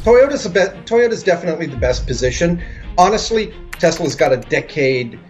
Toyota's definitely the best position. Honestly, Tesla's got a decade,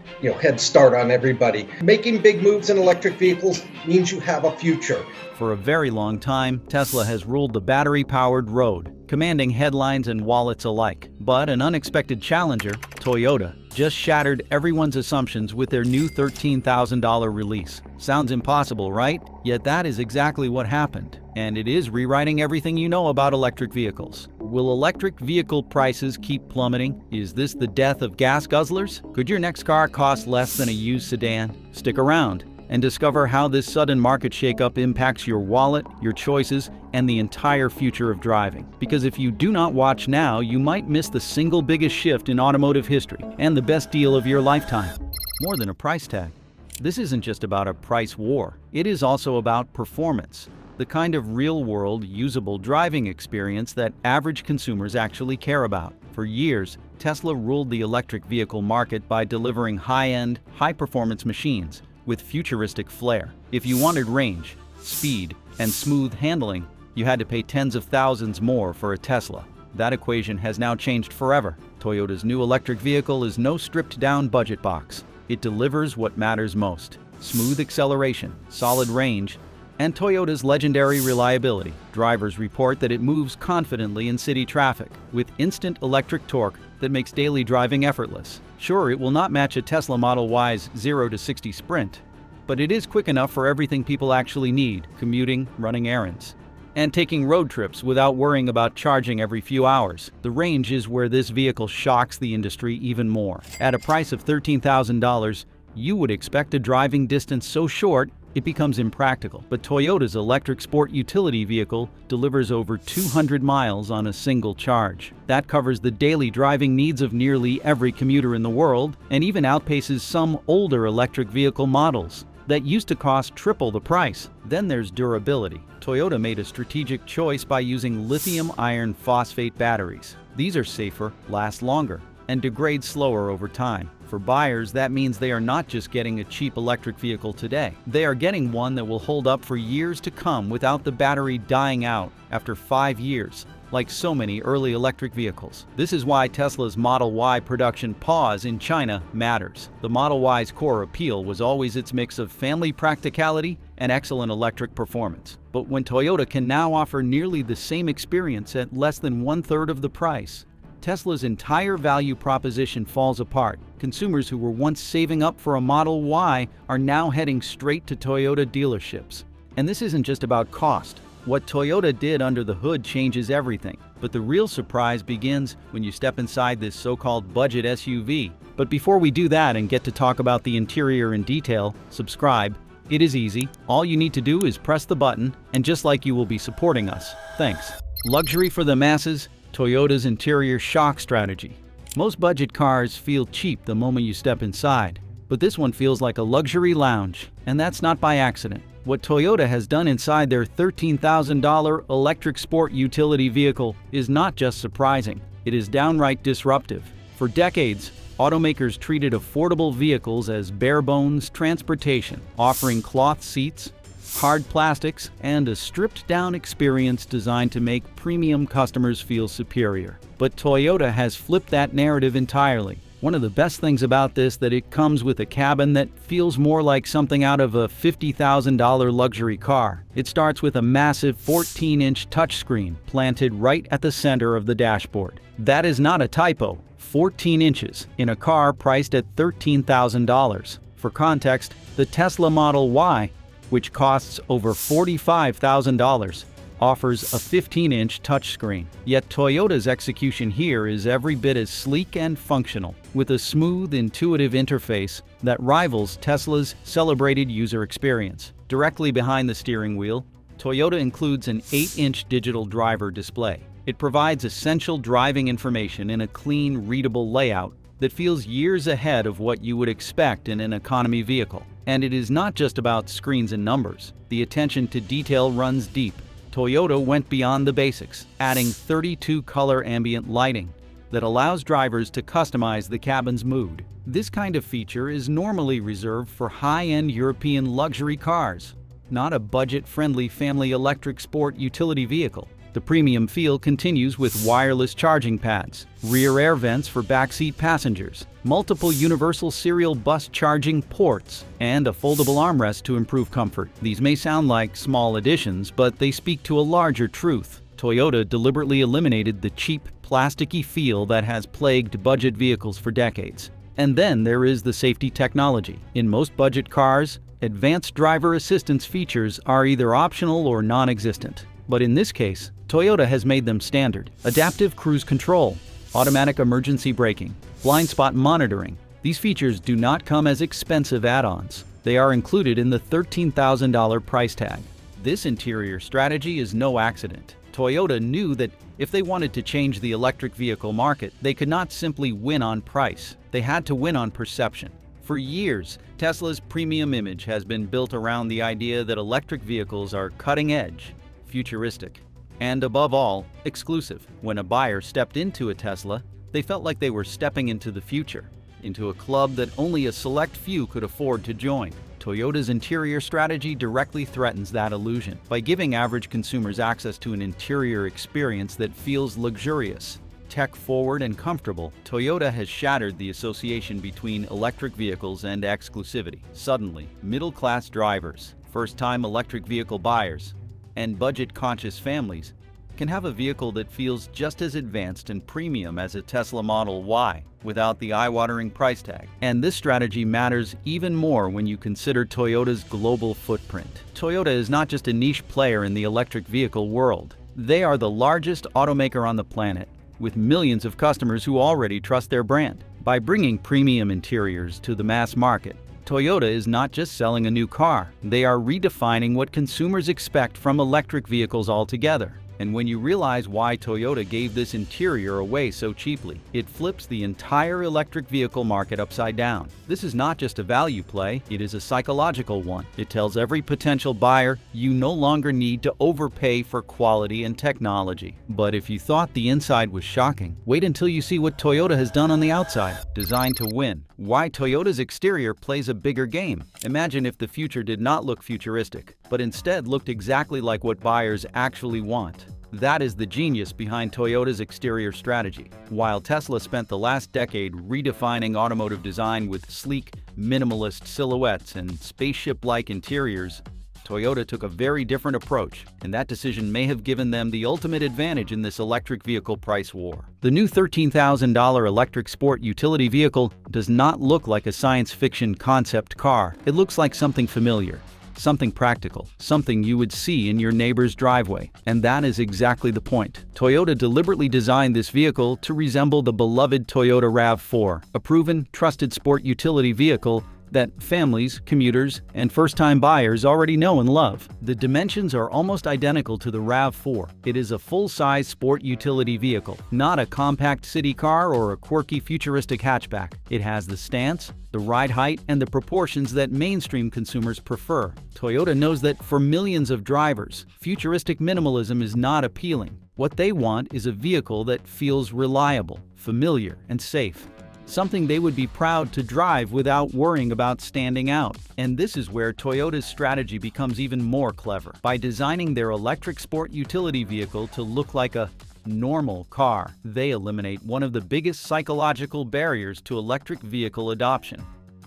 head start on everybody. Making big moves in electric vehicles means you have a future. For a very long time, Tesla has ruled the battery-powered road, commanding headlines and wallets alike. But an unexpected challenger, Toyota, just shattered everyone's assumptions with their new $13,000 release. Sounds impossible, right? Yet that is exactly what happened. And it is rewriting everything you know about electric vehicles. Will electric vehicle prices keep plummeting? Is this the death of gas guzzlers? Could your next car cost less than a used sedan? Stick around and discover how this sudden market shakeup impacts your wallet, your choices, and the entire future of driving. Because if you do not watch now, you might miss the single biggest shift in automotive history and the best deal of your lifetime. More than a price tag. This isn't just about a price war. It is also about performance. The kind of real-world, usable driving experience that average consumers actually care about. For years, Tesla ruled the electric vehicle market by delivering high-end, high-performance machines with futuristic flair. If you wanted range, speed, and smooth handling, you had to pay tens of thousands more for a Tesla. That equation has now changed forever. Toyota's new electric vehicle is no stripped-down budget box. It delivers what matters most: smooth acceleration, solid range, and Toyota's legendary reliability. Drivers report that it moves confidently in city traffic, with instant electric torque that makes daily driving effortless. Sure, it will not match a Tesla Model Y's 0 to 60 sprint, but it is quick enough for everything people actually need: commuting, running errands, and taking road trips without worrying about charging every few hours. The range is where this vehicle shocks the industry even more. At a price of $13,000, you would expect a driving distance so short it becomes impractical. But Toyota's electric sport utility vehicle delivers over 200 miles on a single charge. That covers the daily driving needs of nearly every commuter in the world, and even outpaces some older electric vehicle models that used to cost triple the price. Then there's durability. Toyota made a strategic choice by using lithium iron phosphate batteries. These are safer, last longer, and degrade slower over time. For buyers, that means they are not just getting a cheap electric vehicle today. They are getting one that will hold up for years to come without the battery dying out after 5 years, like so many early electric vehicles. This is why Tesla's Model Y production pause in China matters. The Model Y's core appeal was always its mix of family practicality and excellent electric performance. But when Toyota can now offer nearly the same experience at less than 1/3 of the price, Tesla's entire value proposition falls apart. Consumers who were once saving up for a Model Y are now heading straight to Toyota dealerships. And this isn't just about cost. What Toyota did under the hood changes everything. But the real surprise begins when you step inside this so-called budget SUV. But before we do that and get to talk about the interior in detail, subscribe. It is easy. All you need to do is press the button, and just like you will be supporting us. Thanks. Luxury for the masses. Toyota's interior shock strategy. Most budget cars feel cheap the moment you step inside, but this one feels like a luxury lounge, and that's not by accident. What Toyota has done inside their $13,000 electric sport utility vehicle is not just surprising, it is downright disruptive. For decades, automakers treated affordable vehicles as bare-bones transportation, offering cloth seats, hard plastics, and a stripped-down experience designed to make premium customers feel superior. But Toyota has flipped that narrative entirely. One of the best things about this is that it comes with a cabin that feels more like something out of a $50,000 luxury car. It starts with a massive 14-inch touchscreen planted right at the center of the dashboard. That is not a typo. 14 inches in a car priced at $13,000. For context, the Tesla Model Y, which costs over $45,000, offers a 15-inch touchscreen. Yet Toyota's execution here is every bit as sleek and functional, with a smooth, intuitive interface that rivals Tesla's celebrated user experience. Directly behind the steering wheel, Toyota includes an 8-inch digital driver display. It provides essential driving information in a clean, readable layout that feels years ahead of what you would expect in an economy vehicle. And it is not just about screens and numbers. The attention to detail runs deep. Toyota went beyond the basics, adding 32 color ambient lighting that allows drivers to customize the cabin's mood. This kind of feature is normally reserved for high-end European luxury cars, not a budget-friendly family electric sport utility vehicle. The premium feel continues with wireless charging pads, rear air vents for backseat passengers, multiple universal serial bus charging ports, and a foldable armrest to improve comfort. These may sound like small additions, but they speak to a larger truth. Toyota deliberately eliminated the cheap, plasticky feel that has plagued budget vehicles for decades. And then there is the safety technology. In most budget cars, advanced driver assistance features are either optional or non-existent. But in this case, Toyota has made them standard. Adaptive cruise control, automatic emergency braking, blind spot monitoring. These features do not come as expensive add-ons. They are included in the $13,000 price tag. This interior strategy is no accident. Toyota knew that if they wanted to change the electric vehicle market, they could not simply win on price. They had to win on perception. For years, Tesla's premium image has been built around the idea that electric vehicles are cutting-edge, futuristic, and above all, exclusive. When a buyer stepped into a Tesla, they felt like they were stepping into the future, into a club that only a select few could afford to join. Toyota's interior strategy directly threatens that illusion by giving average consumers access to an interior experience that feels luxurious, tech-forward, and comfortable. Toyota has shattered the association between electric vehicles and exclusivity. Suddenly, middle-class drivers, first-time electric vehicle buyers, and budget-conscious families can have a vehicle that feels just as advanced and premium as a Tesla Model Y without the eye-watering price tag. And this strategy matters even more when you consider Toyota's global footprint. Toyota is not just a niche player in the electric vehicle world. They are the largest automaker on the planet, with millions of customers who already trust their brand. By bringing premium interiors to the mass market, Toyota is not just selling a new car. They are redefining what consumers expect from electric vehicles altogether. And when you realize why Toyota gave this interior away so cheaply, it flips the entire electric vehicle market upside down. This is not just a value play, it is a psychological one. It tells every potential buyer, you no longer need to overpay for quality and technology. But if you thought the inside was shocking, wait until you see what Toyota has done on the outside. Designed to win. Why Toyota's exterior plays a bigger game. Imagine if the future did not look futuristic, but instead looked exactly like what buyers actually want. That is the genius behind Toyota's exterior strategy. While Tesla spent the last decade redefining automotive design with sleek, minimalist silhouettes and spaceship-like interiors, Toyota took a very different approach, and that decision may have given them the ultimate advantage in this electric vehicle price war. The new $13,000 electric sport utility vehicle does not look like a science fiction concept car. It looks like something familiar. Something practical, something you would see in your neighbor's driveway. And that is exactly the point. Toyota deliberately designed this vehicle to resemble the beloved Toyota RAV4, a proven, trusted sport utility vehicle that families, commuters, and first-time buyers already know and love. The dimensions are almost identical to the RAV4. It is a full-size sport utility vehicle, not a compact city car or a quirky futuristic hatchback. It has the stance, the ride height, and the proportions that mainstream consumers prefer. Toyota knows that for millions of drivers, futuristic minimalism is not appealing. What they want is a vehicle that feels reliable, familiar, and safe. Something they would be proud to drive without worrying about standing out. And this is where Toyota's strategy becomes even more clever. By designing their electric sport utility vehicle to look like a normal car, they eliminate one of the biggest psychological barriers to electric vehicle adoption: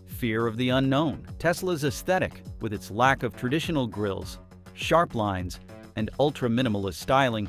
fear of the unknown. Tesla's aesthetic, with its lack of traditional grills, sharp lines, and ultra-minimalist styling,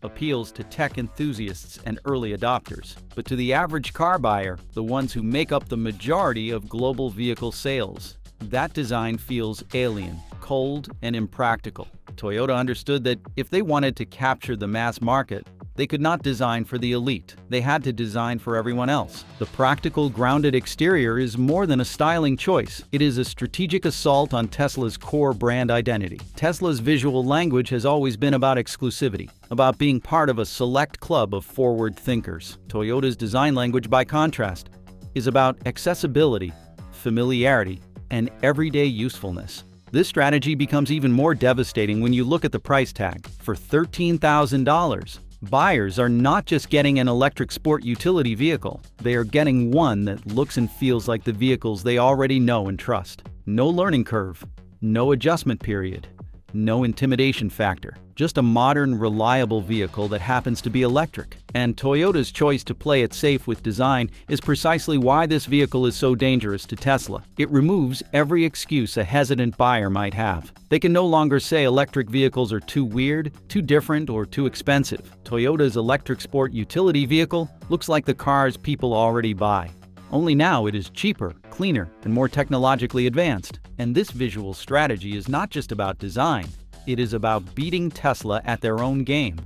appeals to tech enthusiasts and early adopters. But to the average car buyer, the ones who make up the majority of global vehicle sales, that design feels alien, cold, and impractical. Toyota understood that if they wanted to capture the mass market, they could not design for the elite. They had to design for everyone else. The practical, grounded exterior is more than a styling choice. It is a strategic assault on Tesla's core brand identity. Tesla's visual language has always been about exclusivity, about being part of a select club of forward thinkers. Toyota's design language, by contrast, is about accessibility, familiarity, and everyday usefulness. This strategy becomes even more devastating when you look at the price tag. For $13,000, buyers are not just getting an electric sport utility vehicle, they are getting one that looks and feels like the vehicles they already know and trust. No learning curve, no adjustment period, No intimidation factor, just a modern, reliable vehicle that happens to be electric. And Toyota's choice to play it safe with design is precisely why this vehicle is so dangerous to Tesla. It removes every excuse a hesitant buyer might have. They can no longer say electric vehicles are too weird, too different, or too expensive. Toyota's electric sport utility vehicle looks like the cars people already buy. Only now it is cheaper, cleaner, and more technologically advanced. And this visual strategy is not just about design, it is about beating Tesla at their own game.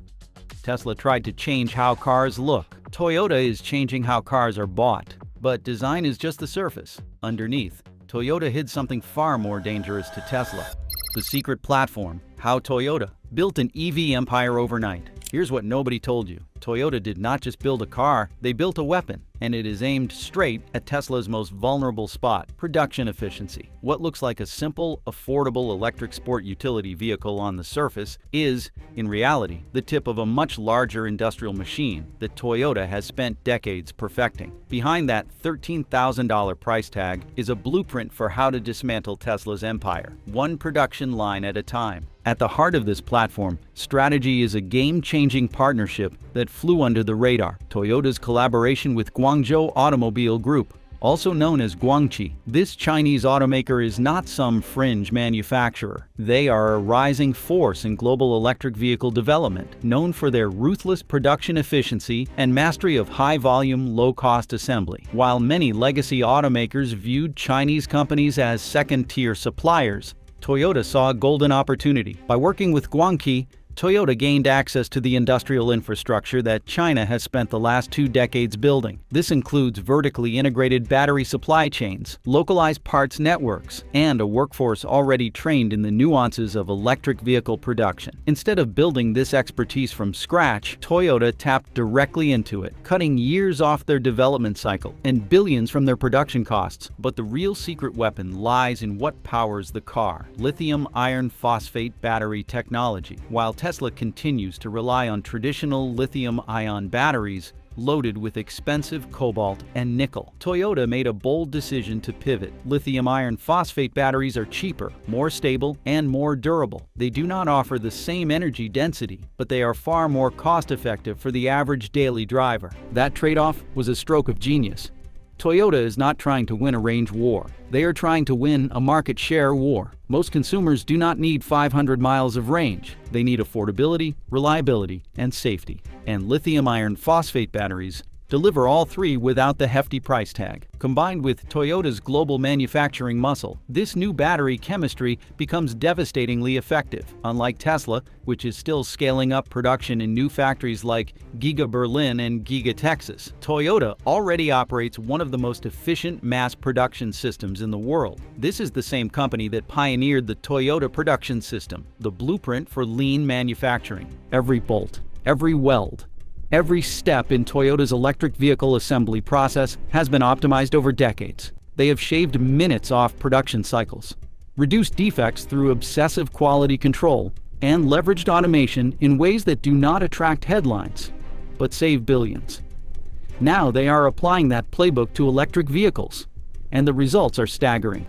Tesla tried to change how cars look. Toyota is changing how cars are bought. But design is just the surface. Underneath, Toyota hid something far more dangerous to Tesla. The secret platform, how Toyota built an EV empire overnight. Here's what nobody told you. Toyota did not just build a car, they built a weapon, and it is aimed straight at Tesla's most vulnerable spot, production efficiency. What looks like a simple, affordable electric sport utility vehicle on the surface is, in reality, the tip of a much larger industrial machine that Toyota has spent decades perfecting. Behind that $13,000 price tag is a blueprint for how to dismantle Tesla's empire, one production line at a time. At the heart of this platform, strategy is a game-changing partnership that flew under the radar. Toyota's collaboration with Guangzhou Automobile Group, also known as Guangqi. This Chinese automaker is not some fringe manufacturer. They are a rising force in global electric vehicle development, known for their ruthless production efficiency and mastery of high-volume, low-cost assembly. While many legacy automakers viewed Chinese companies as second-tier suppliers, Toyota saw a golden opportunity. By working with Guangqi, Toyota gained access to the industrial infrastructure that China has spent the last 2 decades building. This includes vertically integrated battery supply chains, localized parts networks, and a workforce already trained in the nuances of electric vehicle production. Instead of building this expertise from scratch, Toyota tapped directly into it, cutting years off their development cycle and billions from their production costs. But the real secret weapon lies in what powers the car: lithium iron phosphate battery technology. While Tesla continues to rely on traditional lithium-ion batteries loaded with expensive cobalt and nickel, Toyota made a bold decision to pivot. Lithium iron phosphate batteries are cheaper, more stable, and more durable. They do not offer the same energy density, but they are far more cost-effective for the average daily driver. That trade-off was a stroke of genius. Toyota is not trying to win a range war. They are trying to win a market share war. Most consumers do not need 500 miles of range. They need affordability, reliability, and safety. And lithium iron phosphate batteries deliver all three without the hefty price tag. Combined with Toyota's global manufacturing muscle, this new battery chemistry becomes devastatingly effective. Unlike Tesla, which is still scaling up production in new factories like Giga Berlin and Giga Texas, Toyota already operates one of the most efficient mass production systems in the world. This is the same company that pioneered the Toyota production system, the blueprint for lean manufacturing. Every bolt, every weld, every step in Toyota's electric vehicle assembly process has been optimized over decades. They have shaved minutes off production cycles, reduced defects through obsessive quality control, and leveraged automation in ways that do not attract headlines, but save billions. Now they are applying that playbook to electric vehicles, and the results are staggering.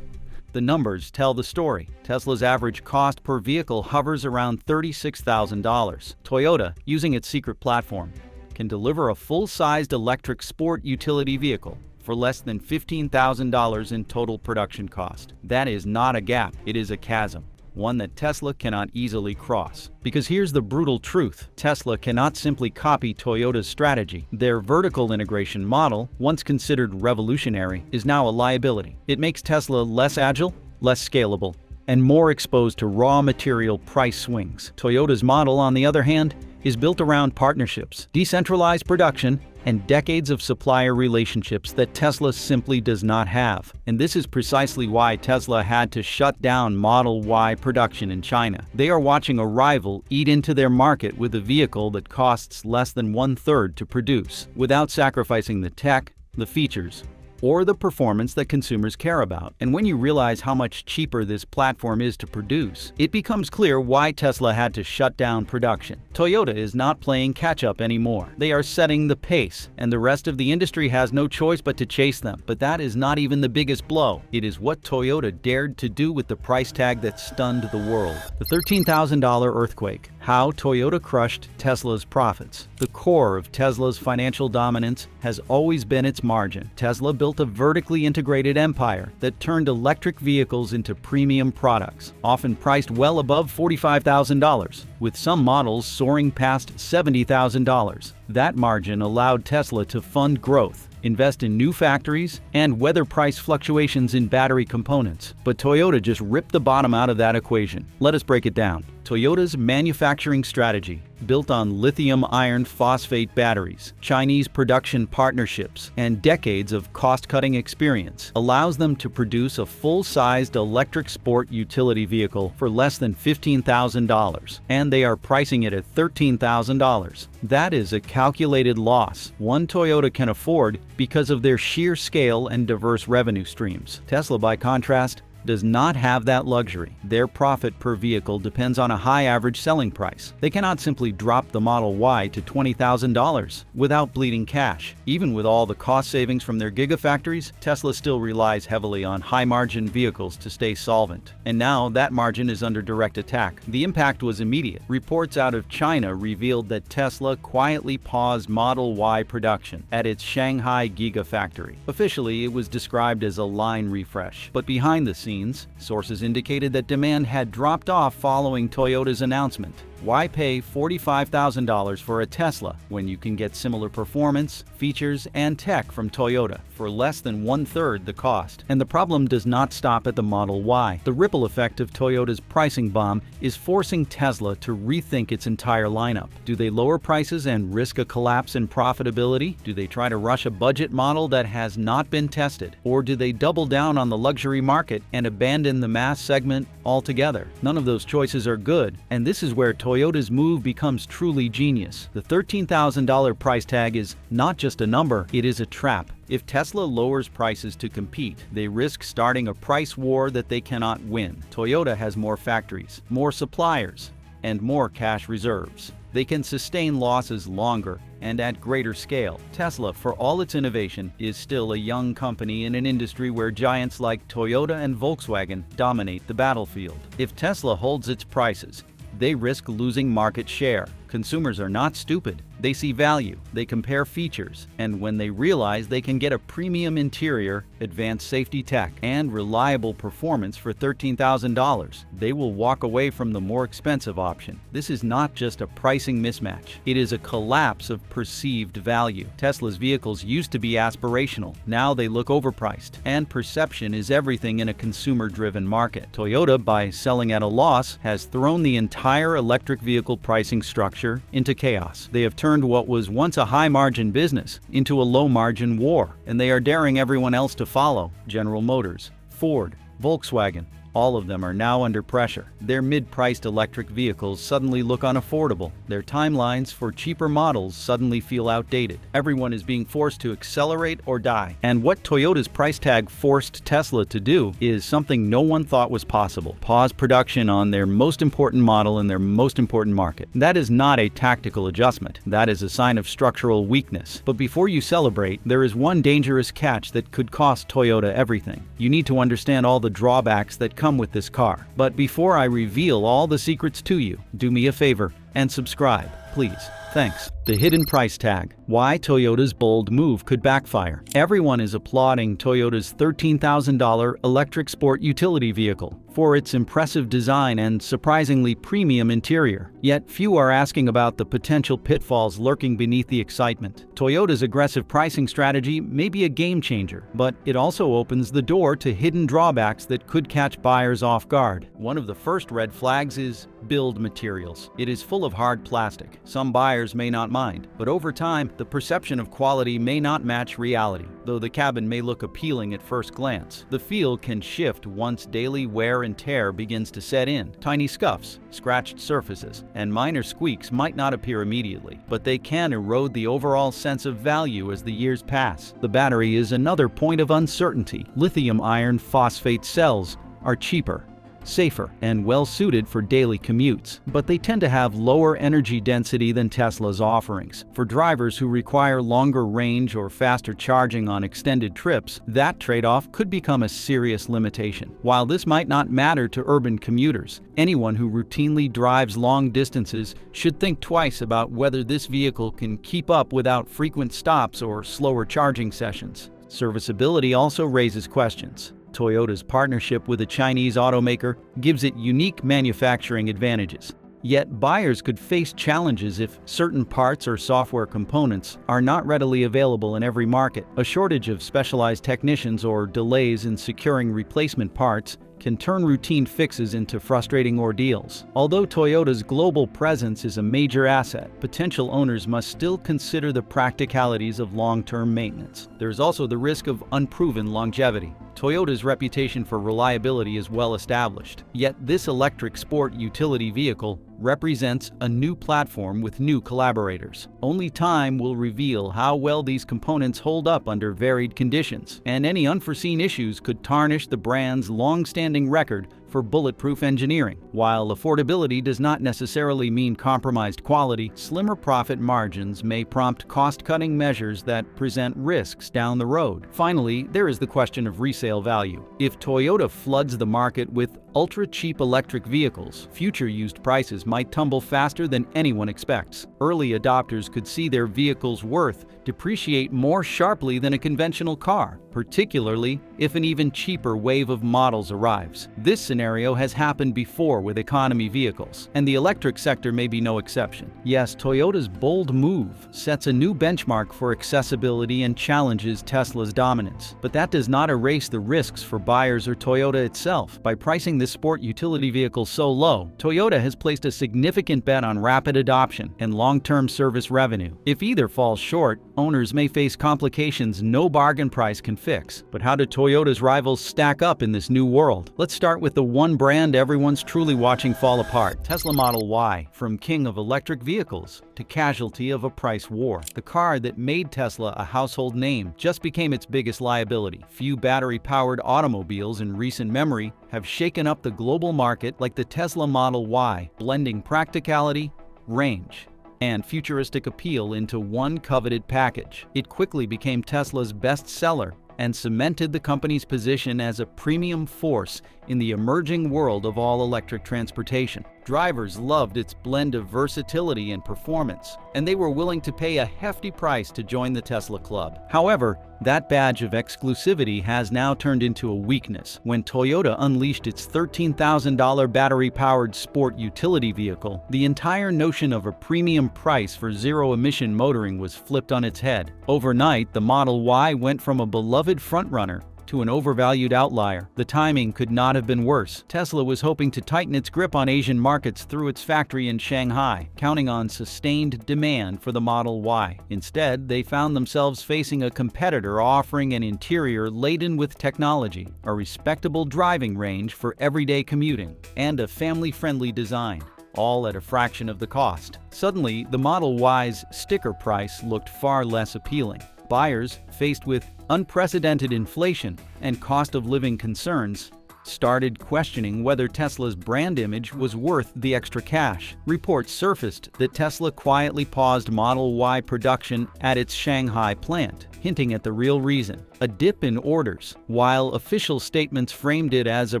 The numbers tell the story. Tesla's average cost per vehicle hovers around $36,000. Toyota, using its secret platform, can deliver a full-sized electric sport utility vehicle for less than $15,000 in total production cost. That is not a gap, it is a chasm, one that Tesla cannot easily cross. Because here's the brutal truth: Tesla cannot simply copy Toyota's strategy. Their vertical integration model, once considered revolutionary, is now a liability. It makes Tesla less agile, less scalable, and more exposed to raw material price swings. Toyota's model, on the other hand, is built around partnerships, decentralized production, and decades of supplier relationships that Tesla simply does not have. And this is precisely why Tesla had to shut down Model Y production in China. They are watching a rival eat into their market with a vehicle that costs less than 1/3 to produce, without sacrificing the tech, the features, or the performance that consumers care about. And when you realize how much cheaper this platform is to produce, it becomes clear why Tesla had to shut down production. Toyota is not playing catch-up anymore. They are setting the pace, and the rest of the industry has no choice but to chase them. But that is not even the biggest blow. It is what Toyota dared to do with the price tag that stunned the world. The $13,000 earthquake. How Toyota crushed Tesla's profits. The core of Tesla's financial dominance has always been its margin. Tesla built a vertically integrated empire that turned electric vehicles into premium products, often priced well above $45,000, with some models soaring past $70,000. That margin allowed Tesla to fund growth, invest in new factories, and weather price fluctuations in battery components. But Toyota just ripped the bottom out of that equation. Let us break it down. Toyota's manufacturing strategy, built on lithium iron phosphate batteries, Chinese production partnerships, and decades of cost-cutting experience, allows them to produce a full-sized electric sport utility vehicle for less than $15,000, and they are pricing it at $13,000. That is a calculated loss one Toyota can afford because of their sheer scale and diverse revenue streams. Tesla, by contrast, does not have that luxury. Their profit per vehicle depends on a high average selling price. They cannot simply drop the Model Y to $20,000 without bleeding cash. Even with all the cost savings from their gigafactories, Tesla still relies heavily on high-margin vehicles to stay solvent. And now that margin is under direct attack. The impact was immediate. Reports out of China revealed that Tesla quietly paused Model Y production at its Shanghai gigafactory. Officially, it was described as a line refresh, but behind the scenes, sources indicated that demand had dropped off following Toyota's announcement. Why pay $45,000 for a Tesla when you can get similar performance, features, and tech from Toyota for less than one-third the cost? And the problem does not stop at the Model Y. The ripple effect of Toyota's pricing bomb is forcing Tesla to rethink its entire lineup. Do they lower prices and risk a collapse in profitability? Do they try to rush a budget model that has not been tested? Or do they double down on the luxury market and abandon the mass segment altogether? None of those choices are good, and this is where Toyota's move becomes truly genius. The $13,000 price tag is not just a number, it is a trap. If Tesla lowers prices to compete, they risk starting a price war that they cannot win. Toyota has more factories, more suppliers, and more cash reserves. They can sustain losses longer and at greater scale. Tesla, for all its innovation, is still a young company in an industry where giants like Toyota and Volkswagen dominate the battlefield. If Tesla holds its prices, they risk losing market share. Consumers are not stupid. They see value, they compare features, and when they realize they can get a premium interior, advanced safety tech, and reliable performance for $13,000, they will walk away from the more expensive option. This is not just a pricing mismatch. It is a collapse of perceived value. Tesla's vehicles used to be aspirational. Now they look overpriced, and perception is everything in a consumer-driven market. Toyota, by selling at a loss, has thrown the entire electric vehicle pricing structure into chaos. They have turned what was once a high-margin business into a low-margin war, and they are daring everyone else to follow. General Motors, Ford, Volkswagen, all of them are now under pressure. Their mid-priced electric vehicles suddenly look unaffordable. Their timelines for cheaper models suddenly feel outdated. Everyone is being forced to accelerate or die. And what Toyota's price tag forced Tesla to do is something no one thought was possible: pause production on their most important model in their most important market. That is not a tactical adjustment. That is a sign of structural weakness. But before you celebrate, there is one dangerous catch that could cost Toyota everything. You need to understand all the drawbacks that come with this car. But before I reveal all the secrets to you, do me a favor and subscribe, please. Thanks. The hidden price tag. Why Toyota's bold move could backfire. Everyone is applauding Toyota's $13,000 electric sport utility vehicle for its impressive design and surprisingly premium interior. Yet few are asking about the potential pitfalls lurking beneath the excitement. Toyota's aggressive pricing strategy may be a game changer, but it also opens the door to hidden drawbacks that could catch buyers off guard. One of the first red flags is build materials. It is full of hard plastic. Some buyers may not mind, but over time, the perception of quality may not match reality. Though the cabin may look appealing at first glance, the feel can shift once daily wear and tear begins to set in. Tiny scuffs, scratched surfaces, and minor squeaks might not appear immediately, but they can erode the overall sense of value as the years pass. The battery is another point of uncertainty. Lithium iron phosphate cells are cheaper, safer, and well-suited for daily commutes, but they tend to have lower energy density than Tesla's offerings. For drivers who require longer range or faster charging on extended trips, that trade-off could become a serious limitation. While this might not matter to urban commuters, anyone who routinely drives long distances should think twice about whether this vehicle can keep up without frequent stops or slower charging sessions. Serviceability also raises questions. Toyota's partnership with a Chinese automaker gives it unique manufacturing advantages. Yet buyers could face challenges if certain parts or software components are not readily available in every market. A shortage of specialized technicians or delays in securing replacement parts can turn routine fixes into frustrating ordeals. Although Toyota's global presence is a major asset, potential owners must still consider the practicalities of long-term maintenance. There is also the risk of unproven longevity. Toyota's reputation for reliability is well established, yet this electric sport utility vehicle represents a new platform with new collaborators. Only time will reveal how well these components hold up under varied conditions, and any unforeseen issues could tarnish the brand's long-standing record for bulletproof engineering. While affordability does not necessarily mean compromised quality, slimmer profit margins may prompt cost-cutting measures that present risks down the road. Finally, there is the question of resale value. If Toyota floods the market with ultra-cheap electric vehicles, future used prices might tumble faster than anyone expects. Early adopters could see their vehicle's worth depreciate more sharply than a conventional car, particularly if an even cheaper wave of models arrives. This scenario has happened before with economy vehicles, and the electric sector may be no exception. Yes, Toyota's bold move sets a new benchmark for accessibility and challenges Tesla's dominance, but that does not erase the risks for buyers or Toyota itself. By pricing this sport utility vehicle so low, Toyota has placed a significant bet on rapid adoption and long-term service revenue. If either falls short, owners may face complications no bargain price can fix. But how do Toyota's rivals stack up in this new world? Let's start with the one brand everyone's truly watching fall apart: Tesla Model Y. From king of electric vehicles to casualty of a price war, the car that made Tesla a household name just became its biggest liability. Few battery-powered automobiles in recent memory have shaken up the global market like the Tesla Model Y, blending practicality, range, and futuristic appeal into one coveted package. It quickly became Tesla's best seller and cemented the company's position as a premium force in the emerging world of all-electric transportation. Drivers loved its blend of versatility and performance, and they were willing to pay a hefty price to join the Tesla Club. However, that badge of exclusivity has now turned into a weakness. When Toyota unleashed its $13,000 battery-powered sport utility vehicle, the entire notion of a premium price for zero-emission motoring was flipped on its head. Overnight, the Model Y went from a beloved frontrunner to an overvalued outlier. The timing could not have been worse. Tesla was hoping to tighten its grip on Asian markets through its factory in Shanghai, counting on sustained demand for the Model Y. Instead, they found themselves facing a competitor offering an interior laden with technology, a respectable driving range for everyday commuting, and a family-friendly design, all at a fraction of the cost. Suddenly, the Model Y's sticker price looked far less appealing. Buyers, faced with unprecedented inflation and cost of living concerns, started questioning whether Tesla's brand image was worth the extra cash. Reports surfaced that Tesla quietly paused Model Y production at its Shanghai plant, hinting at the real reason: a dip in orders. While official statements framed it as a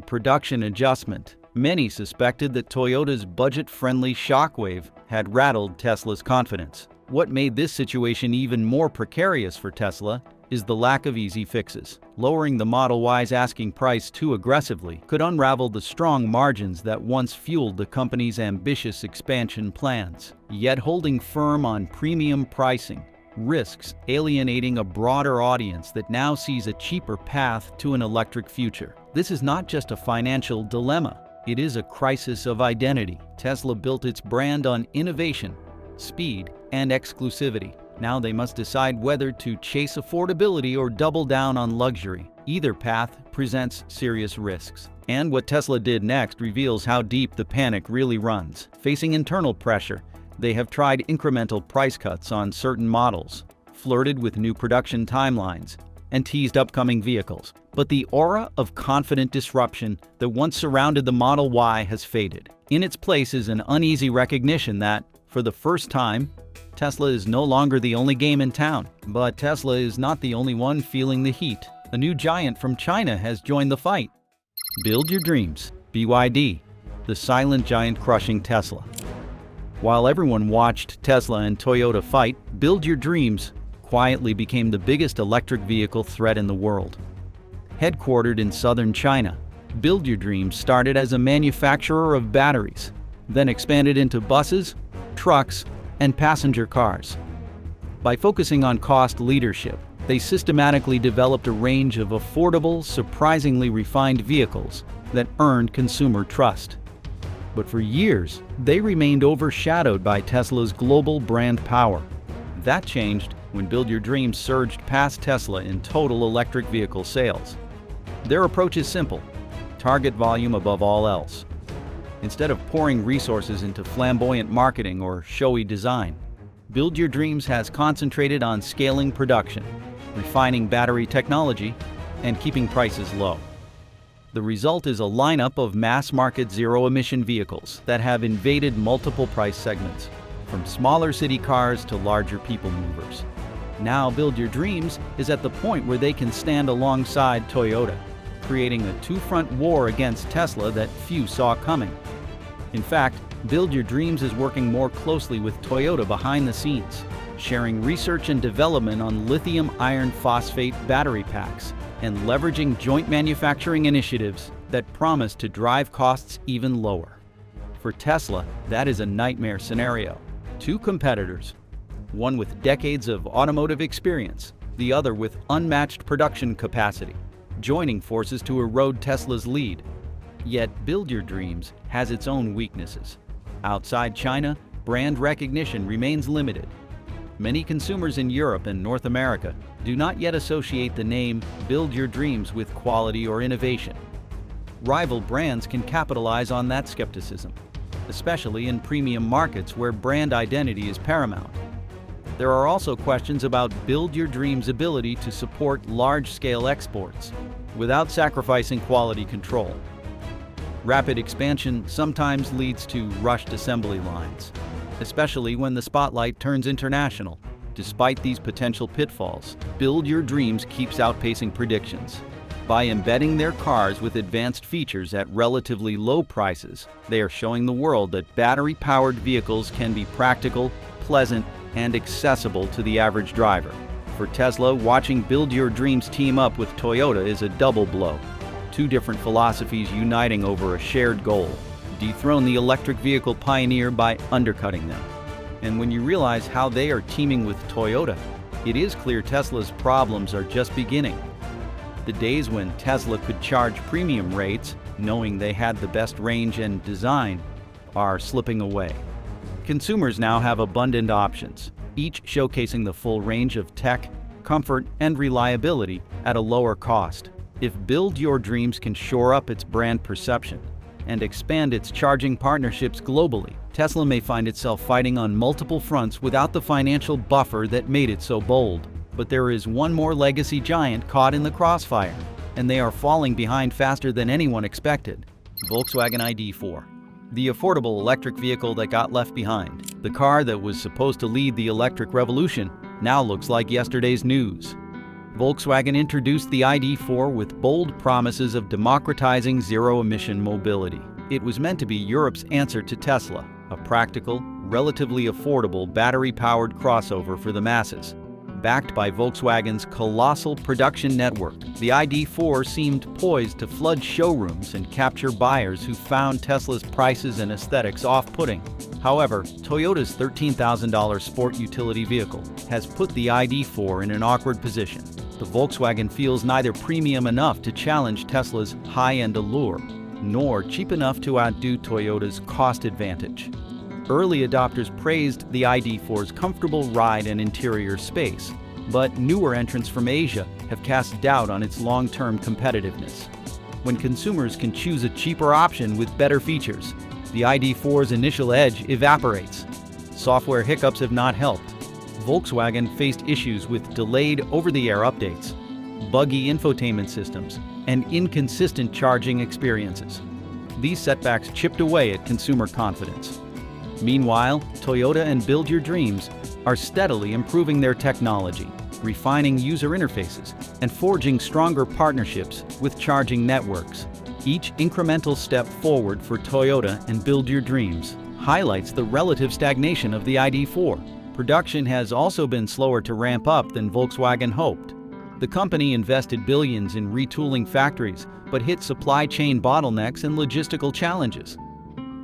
production adjustment, many suspected that Toyota's budget-friendly Shockwave had rattled Tesla's confidence. What made this situation even more precarious for Tesla is the lack of easy fixes. Lowering the Model Y's asking price too aggressively could unravel the strong margins that once fueled the company's ambitious expansion plans. Yet holding firm on premium pricing risks alienating a broader audience that now sees a cheaper path to an electric future. This is not just a financial dilemma. It is a crisis of identity. Tesla built its brand on innovation, speed, and exclusivity. Now they must decide whether to chase affordability or double down on luxury. Either path presents serious risks. And what Tesla did next reveals how deep the panic really runs. Facing internal pressure, they have tried incremental price cuts on certain models, flirted with new production timelines, and teased upcoming vehicles. But the aura of confident disruption that once surrounded the Model Y has faded. In its place is an uneasy recognition that, for the first time, Tesla is no longer the only game in town. But Tesla is not the only one feeling the heat. A new giant from China has joined the fight. Build your dreams. BYD, the silent giant crushing Tesla. While everyone watched Tesla and Toyota fight, Build Your Dreams quietly became the biggest electric vehicle threat in the world. Headquartered in southern China, Build Your Dreams started as a manufacturer of batteries, then expanded into buses, trucks, and passenger cars. By focusing on cost leadership, they systematically developed a range of affordable, surprisingly refined vehicles that earned consumer trust. But for years, they remained overshadowed by Tesla's global brand power. That changed when Build Your Dreams surged past Tesla in total electric vehicle sales. Their approach is simple: target volume above all else. Instead of pouring resources into flamboyant marketing or showy design, Build Your Dreams has concentrated on scaling production, refining battery technology, and keeping prices low. The result is a lineup of mass-market zero-emission vehicles that have invaded multiple price segments, from smaller city cars to larger people movers. Now Build Your Dreams is at the point where they can stand alongside Toyota, creating a two-front war against Tesla that few saw coming. In fact, Build Your Dreams is working more closely with Toyota behind the scenes, sharing research and development on lithium iron phosphate battery packs, and leveraging joint manufacturing initiatives that promise to drive costs even lower. For Tesla, that is a nightmare scenario. Two competitors, one with decades of automotive experience, the other with unmatched production capacity, joining forces to erode Tesla's lead. Yet Build Your Dreams has its own weaknesses. Outside China, brand recognition remains limited. Many consumers in Europe and North America do not yet associate the name Build Your Dreams with quality or innovation. Rival brands can capitalize on that skepticism, especially in premium markets where brand identity is paramount. There are also questions about Build Your Dreams' ability to support large-scale exports without sacrificing quality control. Rapid expansion sometimes leads to rushed assembly lines, especially when the spotlight turns international. Despite these potential pitfalls, Build Your Dreams keeps outpacing predictions. By embedding their cars with advanced features at relatively low prices, they are showing the world that battery-powered vehicles can be practical, pleasant, and accessible to the average driver. For Tesla, watching Build Your Dreams team up with Toyota is a double blow. Two different philosophies uniting over a shared goal: dethrone the electric vehicle pioneer by undercutting them. And when you realize how they are teaming with Toyota, it is clear Tesla's problems are just beginning. The days when Tesla could charge premium rates, knowing they had the best range and design, are slipping away. Consumers now have abundant options, each showcasing the full range of tech, comfort, and reliability at a lower cost. If Build Your Dreams can shore up its brand perception and expand its charging partnerships globally, Tesla may find itself fighting on multiple fronts without the financial buffer that made it so bold. But there is one more legacy giant caught in the crossfire, and they are falling behind faster than anyone expected: Volkswagen ID.4. The affordable electric vehicle that got left behind. The car that was supposed to lead the electric revolution now looks like yesterday's news. Volkswagen introduced the ID.4 with bold promises of democratizing zero-emission mobility. It was meant to be Europe's answer to Tesla, a practical, relatively affordable battery-powered crossover for the masses. Backed by Volkswagen's colossal production network, the ID.4 seemed poised to flood showrooms and capture buyers who found Tesla's prices and aesthetics off-putting. However, Toyota's $13,000 sport utility vehicle has put the ID.4 in an awkward position. The Volkswagen feels neither premium enough to challenge Tesla's high-end allure, nor cheap enough to outdo Toyota's cost advantage. Early adopters praised the ID.4's comfortable ride and interior space, but newer entrants from Asia have cast doubt on its long-term competitiveness. When consumers can choose a cheaper option with better features, the ID.4's initial edge evaporates. Software hiccups have not helped. Volkswagen faced issues with delayed over-the-air updates, buggy infotainment systems, and inconsistent charging experiences. These setbacks chipped away at consumer confidence. Meanwhile, Toyota and Build Your Dreams are steadily improving their technology, refining user interfaces, and forging stronger partnerships with charging networks. Each incremental step forward for Toyota and Build Your Dreams highlights the relative stagnation of the ID.4. Production has also been slower to ramp up than Volkswagen hoped. The company invested billions in retooling factories, but hit supply chain bottlenecks and logistical challenges.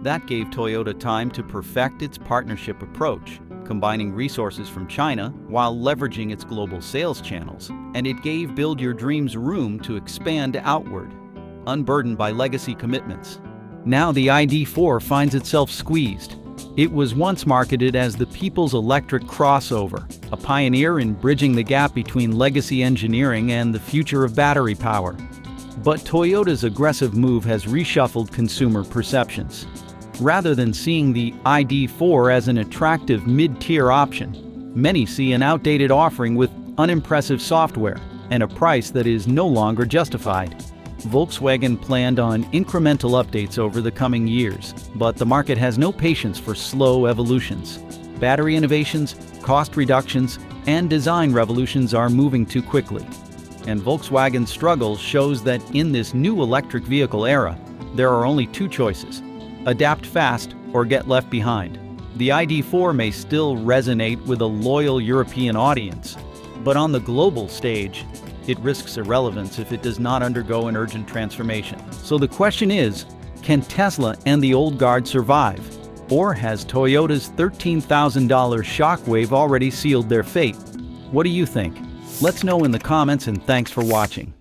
That gave Toyota time to perfect its partnership approach, combining resources from China while leveraging its global sales channels, and it gave Build Your Dreams room to expand outward, unburdened by legacy commitments. Now the ID.4 finds itself squeezed. It was once marketed as the people's electric crossover, a pioneer in bridging the gap between legacy engineering and the future of battery power. But Toyota's aggressive move has reshuffled consumer perceptions. Rather than seeing the ID.4 as an attractive mid-tier option, many see an outdated offering with unimpressive software and a price that is no longer justified. Volkswagen planned on incremental updates over the coming years, but the market has no patience for slow evolutions. Battery innovations, cost reductions, and design revolutions are moving too quickly. And Volkswagen's struggle shows that in this new electric vehicle era, there are only two choices: adapt fast or get left behind. The ID.4 may still resonate with a loyal European audience, but on the global stage, it risks irrelevance if it does not undergo an urgent transformation. So the question is, can Tesla and the old guard survive? Or has Toyota's $13,000 Shockwave already sealed their fate? What do you think? Let's know in the comments, and thanks for watching.